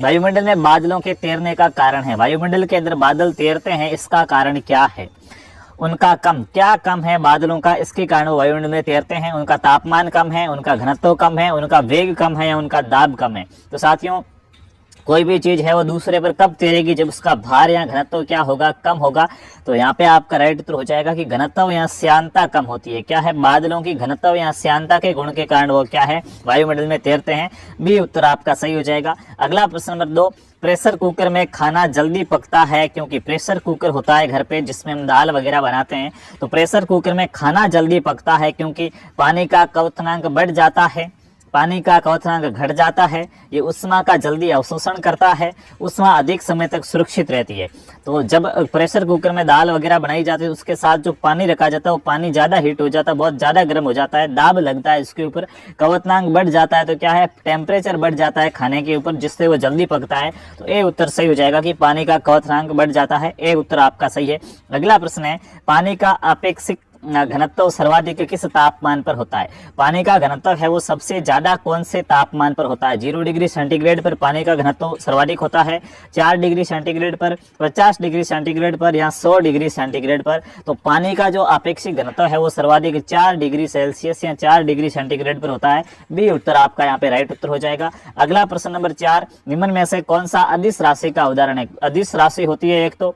वायुमंडल में बादलों के तैरने का कारण है, वायुमंडल के अंदर बादल तैरते हैं, इसका कारण क्या है? उनका क्या कम है बादलों का, इसके कारण वो वायुमंडल में तैरते हैं? उनका तापमान कम है, उनका घनत्व कम है, उनका वेग कम है या उनका दाब कम है? तो साथियों, कोई भी चीज है वो दूसरे पर कब तैरेगी? जब उसका भार या घनत्व क्या होगा? कम होगा। तो यहाँ पे आपका राइट उत्तर हो जाएगा कि घनत्व या श्यानता कम होती है। क्या है? बादलों की घनत्व या श्यानता के गुण के कारण वो क्या है? वायुमंडल में तैरते हैं। बी उत्तर आपका सही हो जाएगा। अगला प्रश्न नंबर 2, प्रेशर कुकर में खाना जल्दी पकता है क्योंकि प्रेशर कुकर होता है घर पे जिसमें हम दाल वगैरह बनाते हैं। तो प्रेशर कुकर में खाना जल्दी पकता है क्योंकि पानी का क्वथनांक बढ़ जाता है, पानी का क्वथनांक घट जाता है, ये उष्मा का जल्दी अवशोषण करता है, उष्मा अधिक समय तक सुरक्षित रहती है। तो जब प्रेशर कुकर में दाल वगैरह बनाई जाती है उसके साथ जो पानी रखा जाता है वो पानी ज़्यादा हीट हो जाता है, बहुत ज़्यादा गर्म हो जाता है, दाब लगता है इसके ऊपर, क्वथनांक बढ़ जाता है, तो क्या है? टेम्परेचर बढ़ जाता है खाने के ऊपर, जिससे वो जल्दी पकता है। तो ए उत्तर सही हो जाएगा कि पानी का क्वथनांक बढ़ जाता है। ए उत्तर आपका सही है। अगला प्रश्न है, पानी का अपेक्षित घनत्व सर्वाधिक किस तापमान पर होता है? पानी का घनत्व है वो सबसे ज्यादा कौन से तापमान पर होता है? 0 डिग्री सेंटीग्रेड पर पानी का घनत्व सर्वाधिक होता है, 4 डिग्री सेंटीग्रेड पर, 50 डिग्री सेंटीग्रेड पर या 100 डिग्री सेंटीग्रेड पर? तो पानी का जो अपेक्षित घनत्व है वो सर्वाधिक 4 डिग्री सेल्सियस या 4 डिग्री सेंटीग्रेड पर होता है। बी उत्तर आपका यहाँ पे राइट उत्तर हो जाएगा। अगला प्रश्न नंबर 4, निम्न में से कौन सा अदिश राशि का उदाहरण है? अदिश राशि होती है एक तो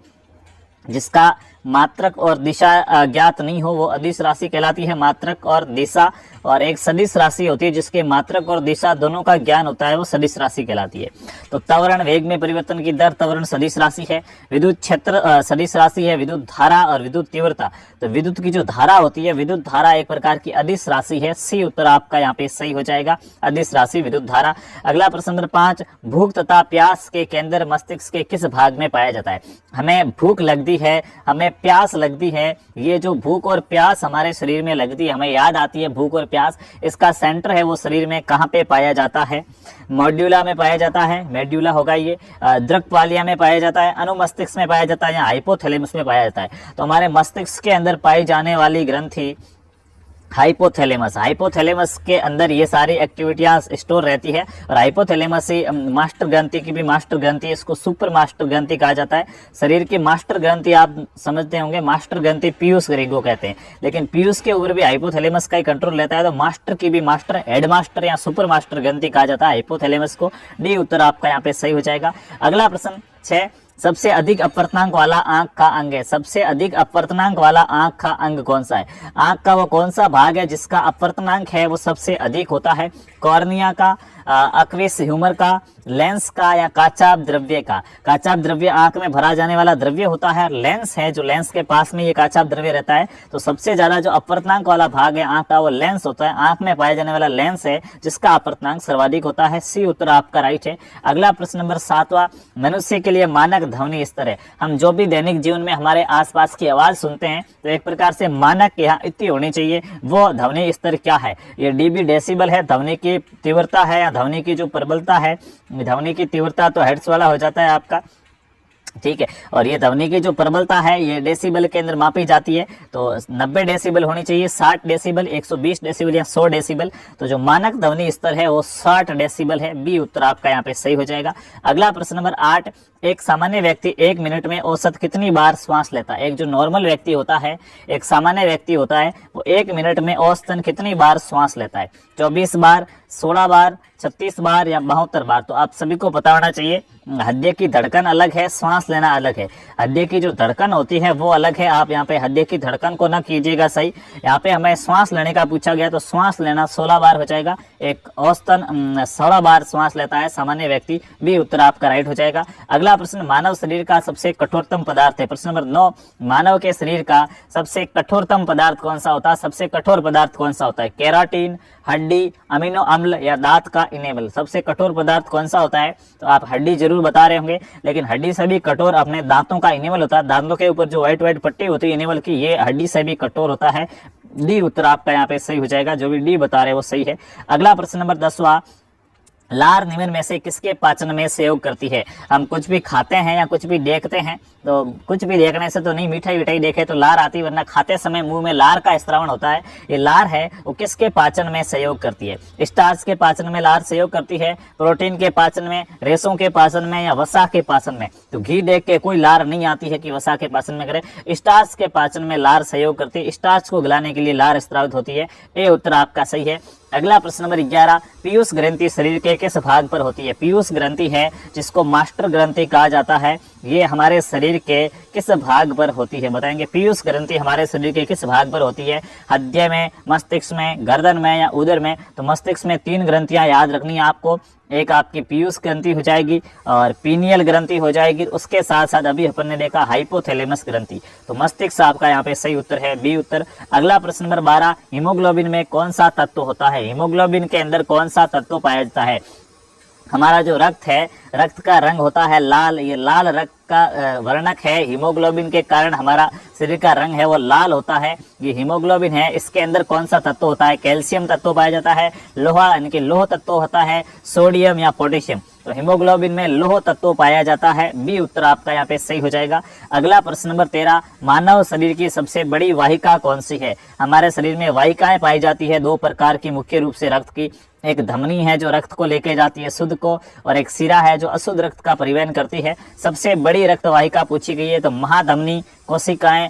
जिसका मात्रक और दिशा ज्ञात नहीं हो, वो अदिश राशि कहलाती है, मात्रक और दिशा। और एक सदिश राशि होती है जिसके मात्रक और दिशा दोनों का ज्ञान होता है, वो सदिश राशि कहलाती है। तो त्वरण वेग में परिवर्तन की दर त्वरण सदिश राशि है, विद्युत क्षेत्र सदिश राशि है, विद्युत धारा और विद्युत तीव्रता, तो विद्युत की जो धारा होती है, विद्युत धारा एक प्रकार की अदिश राशि है। सी उत्तर आपका यहाँ पे सही हो जाएगा, अदिश राशि विद्युत धारा। अगला प्रश्न नंबर 5, भूख तथा प्यास के केंद्र मस्तिष्क के किस भाग में पाया जाता है? हमें भूख लगती है, हमें प्यास लगती है, ये जो भूख और प्यास हमारे शरीर में लगती है, हमें याद आती है भूख और प्यास, इसका सेंटर है वो शरीर में कहाँ पे पाया जाता है? मॉड्यूला में पाया जाता है, मेड्यूला होगा ये, दृक्पालिया में पाया जाता है, अनुमस्तिष्क में पाया जाता है या हाइपोथैलेमस में पाया जाता है? तो हमारे मस्तिष्क के अंदर पाई जाने वाली ग्रंथि हाइपोथैलेमस, हाइपोथैलेमस के अंदर ये सारी एक्टिविटियां स्टोर रहती है। और हाइपोथैलेमस ही मास्टर ग्रंथि की भी मास्टर ग्रंथि, इसको सुपर मास्टर ग्रंथि कहा जाता है। शरीर की मास्टर ग्रंथि आप समझते होंगे, मास्टर ग्रंथि पीयूष ग्रीगो कहते हैं, लेकिन पीयूष के ऊपर भी हाइपोथैलेमस का ही कंट्रोल रहता है। तो मास्टर की भी मास्टर, हेड मास्टर या सुपर मास्टर ग्रंथि कहा जाता है हाइपोथैलेमस को। डी उत्तर आपका यहाँ पे सही हो जाएगा। अगला प्रश्न 6, सबसे अधिक अपवर्तनांक वाला आंख का अंग है? सबसे अधिक अपवर्तनांक वाला आंख का अंग कौन सा है? आंख का वो कौन सा भाग है जिसका अपवर्तनांक है वो सबसे अधिक होता है? कॉर्निया का, एक्विस ह्यूमर का, लेंस का या काचाप द्रव्य का? काचाप द्रव्य आंख में भरा जाने वाला द्रव्य होता है, लेंस है जो लेंस के पास में ये काचाप द्रव्य रहता है। तो सबसे ज्यादा जो अपवर्तनांक वाला भाग है आंख का वो लेंस होता है, आंख में पाया जाने वाला लेंस है जिसका अपवर्तनांक सर्वाधिक होता है। सी उत्तर आपका राइट है। अगला प्रश्न नंबर 7वां, मनुष्य के लिए मानक ध्वनि स्तर है? हम जो भी दैनिक जीवन में हमारे आसपास की आवाज सुनते हैं तो एक प्रकार से मानक यहाँ इतनी होनी चाहिए, वो ध्वनि स्तर क्या है? ये डीबी डेसिबल है, ध्वनि की तीव्रता है या ध्वनि की जो प्रबलता है? ध्वनि की तीव्रता तो हर्ट्ज वाला हो जाता है आपका, ठीक है। और ये ध्वनि की जो प्रबलता है ये डेसिबल के अंदर मापी जाती है, तो 90 डेसिबल होनी चाहिए, 60 डेसिबल, 120 डेसिबल या 100 डेसिबल। तो जो मानक ध्वनि स्तर है वो 60 डेसिबल है। बी उत्तर आपका यहाँ पे सही हो जाएगा। अगला प्रश्न नंबर 8, एक सामान्य व्यक्ति 1 मिनट में औसत कितनी बार श्वास लेता है? एक जो नॉर्मल व्यक्ति होता है, एक सामान्य व्यक्ति होता है, वो 1 मिनट में औसतन कितनी बार श्वास लेता है? 24 बार, 16 बार, 36 बार या 72 बार? तो आप सभी को पता होना चाहिए, हृदय की धड़कन अलग है, श्वास लेना अलग है। हृदय की जो धड़कन होती है वो अलग है, आप यहाँ पे हृदय की धड़कन को ना कीजिएगा सही। यहाँ पे हमें श्वास लेने का पूछा गया, तो श्वास लेना 16 बार हो जाएगा। एक औसतन 16 बार श्वास लेता है सामान्य व्यक्ति। बी उत्तर आपका राइट हो जाएगा। अगला प्रश्न, मानव शरीर का सबसे कठोरतम पदार्थ है? प्रश्न नंबर 9, मानव के शरीर का सबसे कठोरतम पदार्थ कौन सा होता है? सबसे कठोर पदार्थ कौन सा होता है? केराटिन, हड्डी, अमीनो अम्ल या दांत का इनेमल? सबसे कठोर पदार्थ कौन सा होता है? तो आप हड्डी जरूर बता रहे होंगे, लेकिन हड्डी से भी कठोर अपने दांतों का इनेमल होता है। दांतों के ऊपर जो व्हाइट व्हाइट पट्टी होती है इनेमल की, ये हड्डी से भी कठोर होता है। डी उत्तर आपका यहाँ पे सही हो जाएगा, जो भी डी बता रहे हैं वो सही है। अगला प्रश्न नंबर 10वां, लार निम्न में से किसके पाचन में सहयोग करती है? हम कुछ भी खाते हैं या कुछ भी देखते हैं, तो कुछ भी देखने से तो नहीं, मिठाई विठाई देखे तो लार आती, वरना खाते समय मुंह में लार का स्त्रावण होता है। ये लार है वो किसके पाचन में सहयोग करती है? स्टार्च के पाचन में लार सहयोग करती है, प्रोटीन के पाचन में, रेशों के पाचन में, या वसा के पाचन में? तो घी देख के कोई लार नहीं आती है कि वसा के पाचन में करे। स्टार्च के पाचन में लार सहयोग करती है, स्टार्च को गलाने के लिए लार स्रावित होती है। ये उत्तर आपका सही है। अगला प्रश्न नंबर 11, पीयूष ग्रंथि शरीर के किस भाग पर होती है? पीयूष ग्रंथि है जिसको मास्टर ग्रंथि कहा जाता है, ये हमारे शरीर के किस भाग पर होती है? बताएंगे पीयूष ग्रंथि हमारे शरीर के किस भाग पर होती है? हृदय में, मस्तिष्क में, गर्दन में, या उदर में? तो मस्तिष्क में 3 ग्रंथियां याद रखनी है आपको। एक आपकी पीयूष ग्रंथि हो जाएगी और पीनियल ग्रंथि हो जाएगी, उसके साथ साथ अभी अपन ने देखा हाइपोथैलेमस ग्रंथि। तो मस्तिष्क आपका यहाँ पे सही उत्तर है, बी उत्तर। अगला प्रश्न नंबर 12, हीमोग्लोबिन में कौन सा तत्व होता है? हीमोग्लोबिन के अंदर कौन सा तत्व पाया जाता है? हमारा जो रक्त है, रक्त का रंग होता है लाल, ये लाल रक्त का वर्णक है। हीमोग्लोबिन के कारण हमारा शरीर का रंग है वो लाल होता है। ये हीमोग्लोबिन है, इसके अंदर कौन सा तत्व होता है? कैल्शियम तत्व पाया जाता है, लोहा यानी कि लोह तत्व होता है, सोडियम या पोटेशियम? तो हीमोग्लोबिन में लोह तत्व पाया जाता है, बी उत्तर आपका यहाँ पे सही हो जाएगा। अगला प्रश्न नंबर 13, मानव शरीर की सबसे बड़ी वाहिका कौन सी है? हमारे शरीर में वाहिकाएं पाई जाती है 2 प्रकार की, मुख्य रूप से रक्त की। एक धमनी है जो रक्त को लेके जाती है शुद्ध को, और एक सिरा है जो अशुद्ध रक्त का परिवहन करती है। सबसे बड़ी रक्त वाहिका पूछी गई है तो महाधमनी, कोशिकाएं,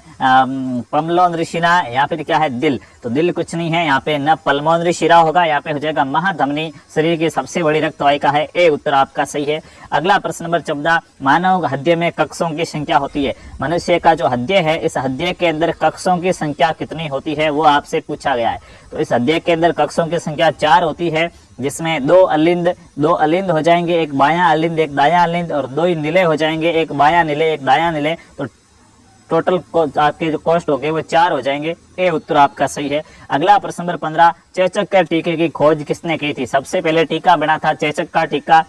पल्मोनरी शिरा, या फिर क्या है दिल? तो दिल कुछ नहीं है, यहाँ पे न पल्मोनरी शिरा होगा, यहाँ पे हो जाएगा महाधमनी। शरीर की सबसे बड़ी रक्त वाहिका है, ए उत्तर आपका सही है। अगला प्रश्न नंबर 14, मानव हृदय में कक्षों की संख्या होती है? मनुष्य का जो हृदय है, इस हृदय के अंदर कक्षों की संख्या कितनी होती है वो आपसे पूछा गया है। तो इस हृदय के अंदर कक्षों की संख्या 4 होती है, जिसमें 2 अलिंद हो जाएंगे, एक बायां अलिंद एक दायां अलिंद, और 2 नीले हो जाएंगे, एक बायां नीले एक दायां नीले। तो टोटल आपके जो कॉस्ट हो गए वो 4 हो जाएंगे, ए उत्तर आपका सही है। अगला प्रश्न नंबर 15, चेचक के टीके की खोज किसने की थी? सबसे पहले टीका बना था चेचक का टीका।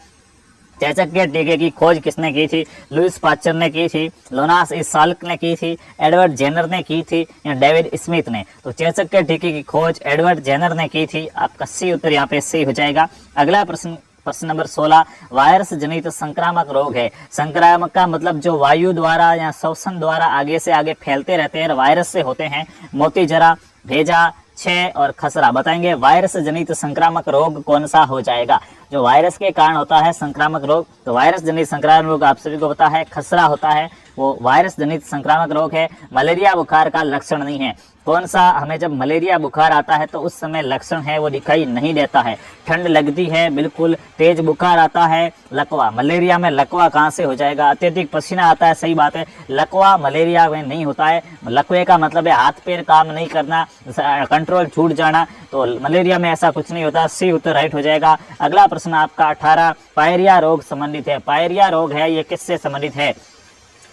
चेचक के टीके की खोज किसने की थी? लुईस पास्चर ने की थी, लोनास साल्क ने की थी, एडवर्ड जेनर ने की थी, या डेविड स्मिथ ने? तो चेचक के टीके की खोज एडवर्ड जेनर ने की थी, आपका सी उत्तर यहाँ पे सही हो जाएगा। अगला प्रश्न नंबर 16, वायरस जनित संक्रामक रोग है। संक्रामक का मतलब जो वायु द्वारा या श्वसन द्वारा आगे से आगे फैलते रहते हैं, वायरस से होते हैं। मोती जरा, भेजा, क्षय और खसरा। बताएंगे वायरस जनित संक्रामक रोग कौन सा हो जाएगा? जो वायरस के कारण होता है संक्रामक रोग, तो वायरस जनित संक्रामक रोग आप सभी को पता है खसरा होता है, वो वायरस जनित संक्रामक रोग है। मलेरिया बुखार का लक्षण नहीं है। कौन सा? हमें जब मलेरिया बुखार आता है तो उस समय लक्षण है वो दिखाई नहीं देता है, ठंड लगती है, बिल्कुल तेज बुखार आता है, लकवा। मलेरिया में लकवा कहाँ से हो जाएगा? अत्यधिक पसीना आता है, सही बात है। लकवा मलेरिया में नहीं होता है। लकवे का मतलब है हाथ पैर काम नहीं करना, कंट्रोल छूट जाना, तो मलेरिया में ऐसा कुछ नहीं होता, सी उत्तर राइट हो जाएगा। अगला प्रश्न आपका 18, पायरिया रोग संबंधित है। पायरिया रोग है ये किससे संबंधित है?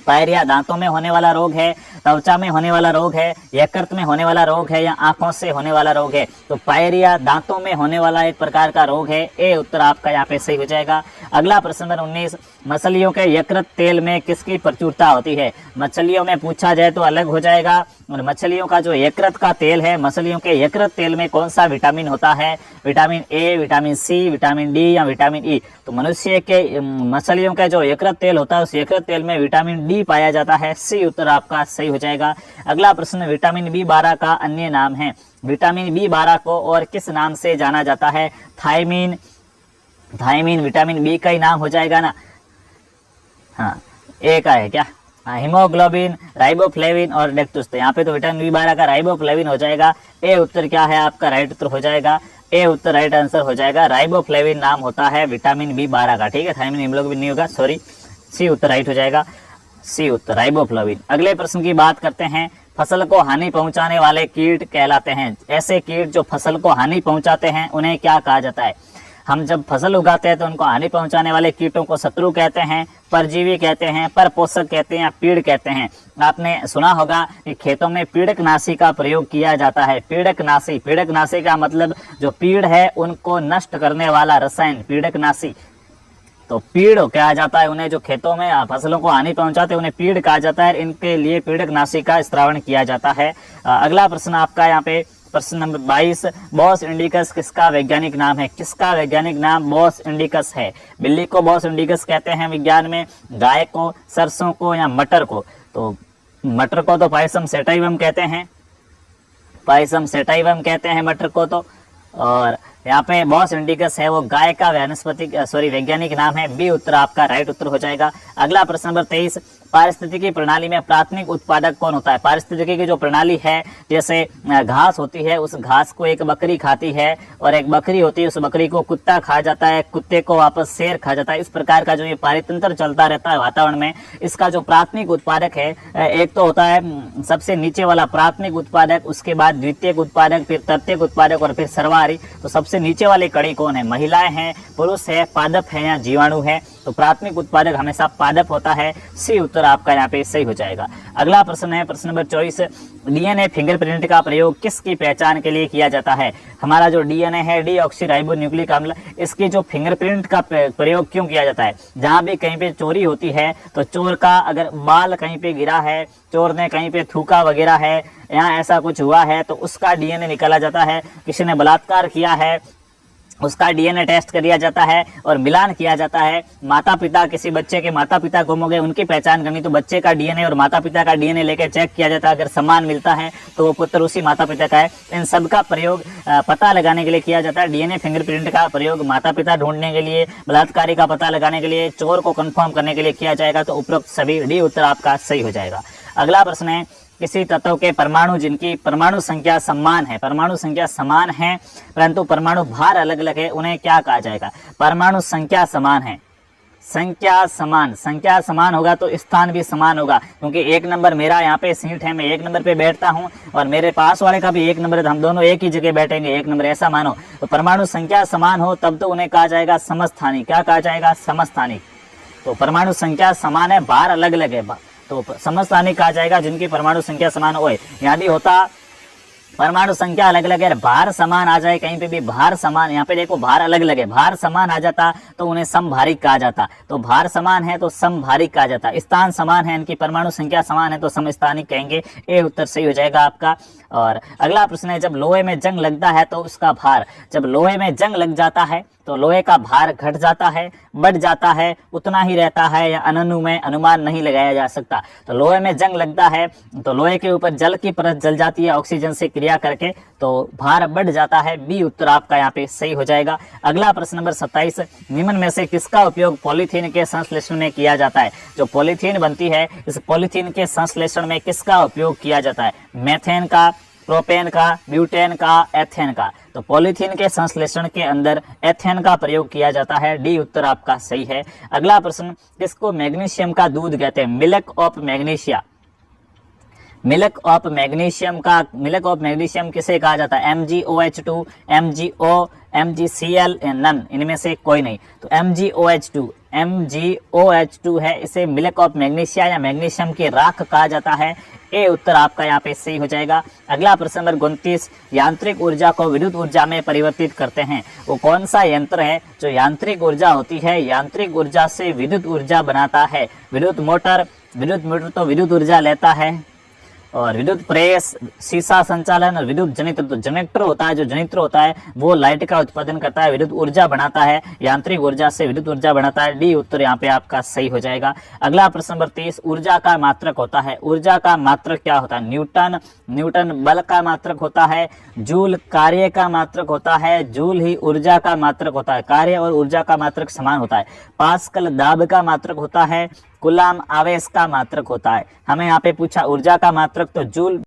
पायरिया दांतों में होने वाला रोग है, त्वचा में होने वाला रोग है, यकृत में होने वाला रोग है, या आंखों से होने वाला रोग है? तो पायरिया दांतों में होने वाला एक प्रकार का रोग है, ए उत्तर आपका यहाँ पे सही हो जाएगा। अगला प्रश्न नंबर 19, मछलियों के यकृत तेल में किसकी प्रचुरता होती है? मछलियों में पूछा जाए तो अलग हो जाएगा, और मछलियों का जो यकृत का तेल है, मछलियों के यकृत तेल में कौन सा विटामिन होता है? Vitamin A, vitamin C, vitamin D या विटामिन ई? तो मनुष्य के मछलियों का जो यकृत तेल होता है उस यकृत तेल में विटामिन डी पाया जाता है, सी उत्तर आपका सही हो जाएगा। अगला प्रश्न, विटामिन B12 का अन्य नाम है। विटामिन B12 को और किस नाम से जाना जाता है? थायमीन, थायमीन विटामिन बी का ही नाम हो जाएगा ना? हाँ, ए का है क्या? हाँ, हीमोग्लोबिन, राइबोफ्लेविन और डेक्टुस। तो यहाँ पे तो विटामिन B12 का राइबोफ्लेविन हो जाएगा, ए उत्तर क्या है आपका राइट उत्तर हो जाएगा, ए उत्तर राइट आंसर हो जाएगा। राइबोफ्लेविन नाम होता है विटामिन B12 का, ठीक है, थायमीन हीमोग्लोबिन नहीं होगा, सॉरी, सी उत्तर राइट हो जाएगा, सी उत्तर राइबोफ्लेविन। अगले प्रश्न की बात करते हैं, फसल को हानि पहुंचाने वाले कीट कहलाते हैं। ऐसे कीट जो फसल को हानि पहुंचाते हैं उन्हें क्या कहा जाता है? हम जब फसल उगाते हैं तो उनको हानि पहुंचाने वाले कीटों को शत्रु कहते हैं, परजीवी कहते हैं, परपोषक कहते हैं, या पीड़ कहते हैं। आपने सुना होगा कि खेतों में पीड़कनाशी का प्रयोग किया जाता है। पीड़कनाशी, पीड़कनाशी का मतलब जो पीड़ है उनको नष्ट करने वाला रसायन, पीड़कनाशी। तो पीड़ कहा जाता है उन्हें, जो खेतों में फसलों को हानि पहुंचाते हैं उन्हें पीड़ कहा जाता है। इनके लिए पीड़कनाशी का स्त्रावण किया जाता है। अगला प्रश्न आपका यहाँ पे प्रश्न नंबर 22, बॉस इंडिकस किसका वैज्ञानिक नाम है? किसका वैज्ञानिक नाम बॉस इंडिकस है? बिल्ली को बॉस इंडिकस कहते हैं विज्ञान में, गाय को, सरसों को या मटर को? तो मटर को तो पायसम सेटाइवम कहते हैं, पायसम सेटाइवम कहते हैं मटर को तो। और यहाँ पे बॉस इंडिकस है वो गाय का वैज्ञानिक नाम है। बी उत्तर आपका राइट उत्तर हो जाएगा। अगला प्रश्न नंबर 23, पारिस्थितिकी प्रणाली में प्राथमिक उत्पादक कौन होता है? पारिस्थितिकी की जो प्रणाली है, जैसे घास होती है, उस घास को एक बकरी खाती है और एक बकरी होती है, उस बकरी को कुत्ता खा जाता है, कुत्ते को वापस शेर खा जाता है। इस प्रकार का जो ये पारितंत्र चलता रहता है वातावरण में, इसका जो प्राथमिक उत्पादक है, एक तो होता है सबसे नीचे वाला प्राथमिक उत्पादक, उसके बाद द्वितीयक उत्पादक, फिर तृतीयक उत्पादक और फिर सर्वाहारी। तो सबसे नीचे वाली कड़ी कौन है? महिलाएं हैं, पुरुष है, पादप है या जीवाणु है? तो प्राथमिक उत्पादक हमेशा पादप होता है। सी उत्तर आपका यहाँ पे सही हो जाएगा। अगला प्रश्न है प्रश्न नंबर 24, डीएनए फिंगरप्रिंट का प्रयोग किसकी पहचान के लिए किया जाता है? हमारा जो डीएनए है, डीऑक्सीराइबोन्यूक्लिक अम्ल, इसकी जो फिंगरप्रिंट का प्रयोग क्यों किया जाता है? जहां भी कहीं पे चोरी होती है तो चोर का अगर बाल कहीं पे गिरा है, चोर ने कहीं पे थूका वगैरह है, यहाँ ऐसा कुछ हुआ है तो उसका डीएनए निकाला जाता है। किसी ने बलात्कार किया है, उसका डीएनए टेस्ट किया जाता है और मिलान किया जाता है। माता पिता, किसी बच्चे के माता पिता गुम हो गए, उनकी पहचान करनी तो बच्चे का डीएनए और माता पिता का डीएनए लेकर चेक किया जाता है। अगर समान मिलता है तो वो पुत्र उसी माता पिता का है। इन सब का प्रयोग पता लगाने के लिए किया जाता है। डीएनए फिंगरप्रिंट का प्रयोग माता पिता ढूंढने के लिए, बलात्कारी का पता लगाने के लिए, चोर को कंफर्म करने के लिए किया जाएगा। तो उपरोक्त सभी डी उत्तर आपका सही हो जाएगा। अगला प्रश्न है, किसी तत्व के परमाणु जिनकी परमाणु संख्या समान है, परमाणु संख्या समान है परंतु परमाणु भार अलग अलग है, उन्हें क्या कहा जाएगा? परमाणु संख्या समान है, संख्या समान होगा तो स्थान भी समान होगा, क्योंकि एक नंबर मेरा यहाँ पे सीट है, मैं एक नंबर पे बैठता हूँ और मेरे पास वाले का भी एक नंबर है, तो हम दोनों एक ही जगह बैठेंगे, एक नंबर ऐसा मानो। तो परमाणु संख्या समान हो तब तो उन्हें कहा जाएगा समस्थानिक। क्या कहा जाएगा? समस्थानिक। तो परमाणु संख्या समान है, भार अलग अलग है, तो समस्थानिक कहा जाएगा जिनकी परमाणु संख्या समान हो। यदि होता परमाणु संख्या अलग अलग है, भार समान आ जाए, कहीं पे भी भार समान, यहाँ पे देखो भार अलग अलग है, भार समान आ जाता तो उन्हें समभारिक कहा जाता। तो भार समान है तो समभारिक कहा जाता। स्थान समान है, इनकी परमाणु संख्या समान है तो समस्थानिक कहेंगे। ए उत्तर सही हो जाएगा आपका। और अगला प्रश्न है, जब लोहे में जंग लगता है तो उसका भार, जब लोहे में जंग लग जाता है तो लोहे का भार घट जाता है, बढ़ जाता है, उतना ही रहता है या अनुमान अनुमान नहीं लगाया जा सकता। तो लोहे में जंग लगता है तो लोहे के ऊपर जल की परत जल जाती है ऑक्सीजन से क्रिया करके, तो भार बढ़ जाता है। बी उत्तर आपका यहाँ पे सही हो जाएगा। अगला प्रश्न नंबर 27, निम्न में से किसका उपयोग पॉलीथीन के संश्लेषण में किया जाता है? जो पॉलीथीन बनती है, इस पॉलीथीन के संश्लेषण में किसका उपयोग किया जाता है? मेथेन का, प्रोपेन का, ब्यूटेन का, एथेन का? तो पॉलीथीन के संश्लेषण के अंदर एथेन का प्रयोग किया जाता है। डी उत्तर आपका सही है। अगला प्रश्न, किसको मैग्नीशियम का दूध कहते हैं? Milk of magnesia. Milk of magnesium किसे कहा जाता है? MgOH2, MgO, MgCl, नन, इनमें से कोई नहीं। तो MgOH2 है, इसे मिल्क ऑफ मैग्नीशिया या मैग्नीशियम की राख कहा जाता है। ए उत्तर आपका यहाँ पे सही हो जाएगा। अगला प्रश्न नंबर 29, यांत्रिक ऊर्जा को विद्युत ऊर्जा में परिवर्तित करते हैं, वो कौन सा यंत्र है जो यांत्रिक ऊर्जा होती है, यांत्रिक ऊर्जा से विद्युत ऊर्जा बनाता है? विद्युत मोटर तो विद्युत ऊर्जा लेता है, और विद्युत प्रेस, शीशा संचालन और विद्युत जनित्र, तो जनरेटर होता है, जो जनित्र होता है वो लाइट का उत्पादन करता है, विद्युत ऊर्जा बनाता है, यांत्रिक ऊर्जा से विद्युत ऊर्जा बनाता है। डी उत्तर यहाँ पे आपका सही हो जाएगा। अगला प्रश्न नंबर 30, ऊर्जा का मात्रक होता है, ऊर्जा का मात्रक क्या होता है? न्यूटन बल का मात्रक होता है, जूल कार्य का मात्रक होता है, जूल ही ऊर्जा का मात्रक होता है, कार्य और ऊर्जा का मात्रक समान होता है, पास्कल दाब का मात्रक होता है, कूलाम आवेश का मात्रक होता है। हमें यहाँ पे पूछा ऊर्जा का मात्रक, तो जूल